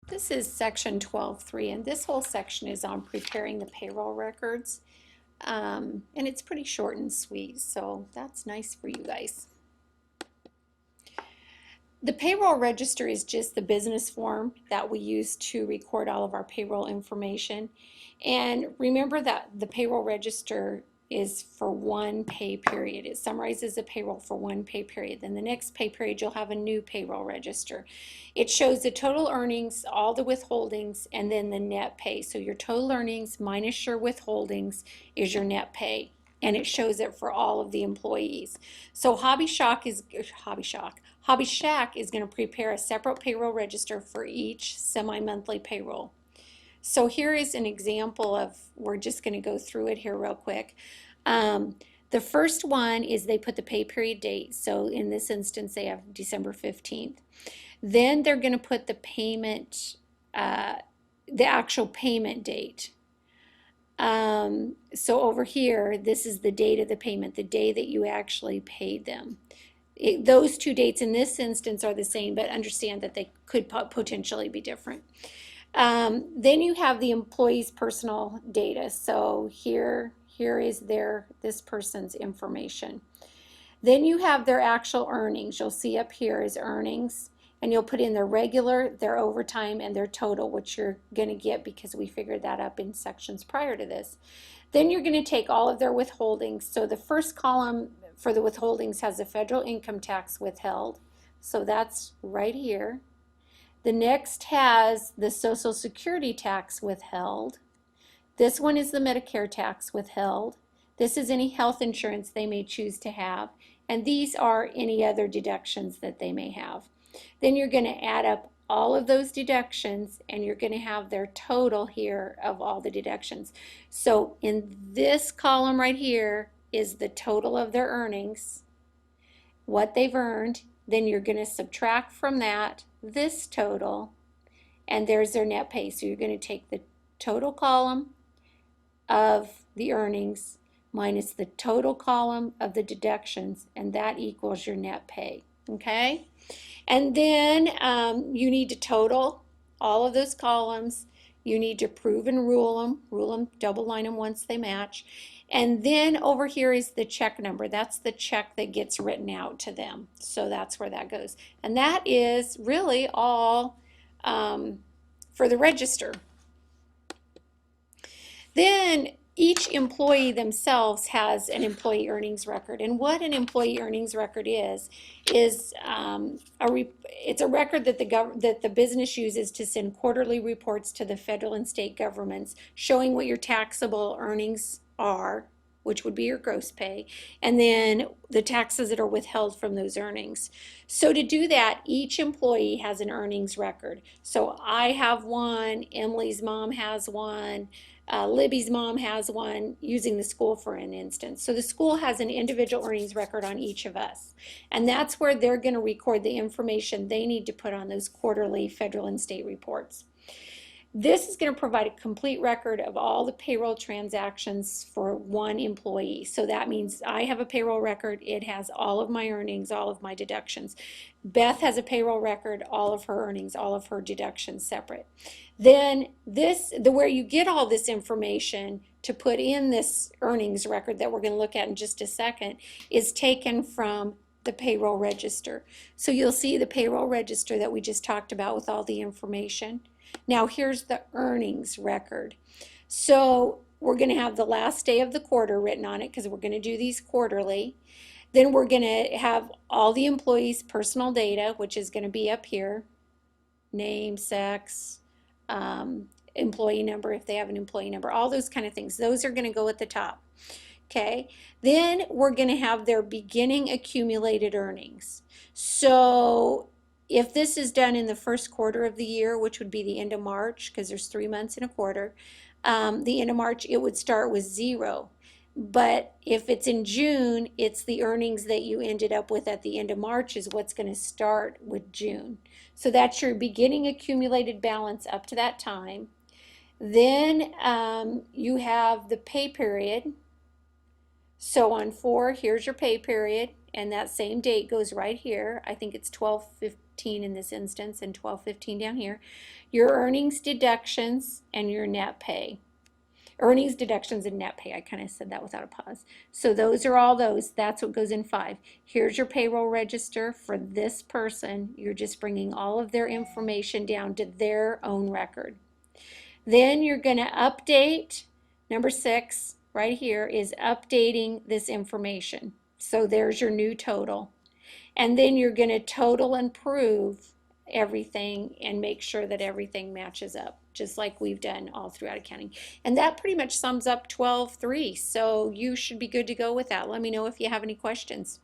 This is section 12.3, and this whole section is on preparing the payroll records. And it's pretty short and sweet, so that's nice for you guys. The payroll register is just the business form that we use to record all of our payroll information. And remember that the payroll register is for one pay period. It summarizes the payroll for one pay period. Then the next pay period, you'll have a new payroll register. It shows the total earnings, all the withholdings, and then the net pay. So your total earnings minus your withholdings is your net pay. And it shows it for all of the employees. So Hobby Shack is going to prepare a separate payroll register for each semi-monthly payroll. So here is an example of, we're just going to go through it here real quick. The first one is they put the pay period date. So in this instance, they have December 15th. Then they're going to put the payment, the actual payment date. So over here, this is the date of the payment, the day that you actually paid them. Those two dates in this instance are the same, but understand that they could potentially be different. Then you have the employee's personal data. So here is this person's information. Then you have their actual earnings. You'll see up here is earnings, and you'll put in their regular, their overtime, and their total, which you're going to get because we figured that up in sections prior to this. Then you're going to take all of their withholdings. So the first column for the withholdings has the federal income tax withheld. So that's right here. The next has the Social Security tax withheld. This one is the Medicare tax withheld. This is any health insurance they may choose to have. And these are any other deductions that they may have. Then you're going to add up all of those deductions, and you're going to have their total here of all the deductions. So in this column right here is the total of their earnings, what they've earned. Then you're going to subtract from that this total, and there's their net pay. So you're going to take the total column of the earnings minus the total column of the deductions, and that equals your net pay. Okay? And then you need to total all of those columns. You need to prove and rule them, double line them once they match. And then over here is the check number. That's the check that gets written out to them. So that's where that goes. And that is really all for the register. Then each employee themselves has an employee earnings record. And what an employee earnings record is it's a record that the business uses to send quarterly reports to the federal and state governments showing what your taxable earnings are, which would be your gross pay, and then the taxes that are withheld from those earnings. So to do that, each employee has an earnings record. So I have one, Emily's mom has one, Libby's mom has one, using the school for an instance. So the school has an individual earnings record on each of us. And that's where they're going to record the information they need to put on those quarterly federal and state reports. This is going to provide a complete record of all the payroll transactions for one employee. So that means I have a payroll record. It has all of my earnings, all of my deductions. Beth has a payroll record, all of her earnings, all of her deductions separate. Then where you get all this information to put in this earnings record that we're going to look at in just a second is taken from the payroll register. So you'll see the payroll register that we just talked about with all the information. Now here's the earnings record. So we're going to have the last day of the quarter written on it because we're going to do these quarterly. Then we're going to have all the employees' personal data, which is going to be up here. Name, sex, employee number if they have an employee number, all those kind of things. Those are going to go at the top. Okay, then we're going to have their beginning accumulated earnings. So if this is done in the first quarter of the year, which would be the end of March, because there's 3 months in a quarter, the end of March, it would start with 0. But if it's in June, it's the earnings that you ended up with at the end of March is what's going to start with June. So that's your beginning accumulated balance up to that time. Then you have the pay period. So on 4, here's your pay period. and that same date goes right here. I think it's 12/15 in this instance and 12/15 down here. Your earnings deductions and your net pay. Earnings deductions and net pay. I kind of said that without a pause. So those are all those. That's what goes in 5. Here's your payroll register for this person. You're just bringing all of their information down to their own record. Then you're going to update. Number 6 right here is updating this information. So there's your new total. And then you're going to total and prove everything and make sure that everything matches up, just like we've done all throughout accounting. And that pretty much sums up 12.3. So you should be good to go with that. Let me know if you have any questions.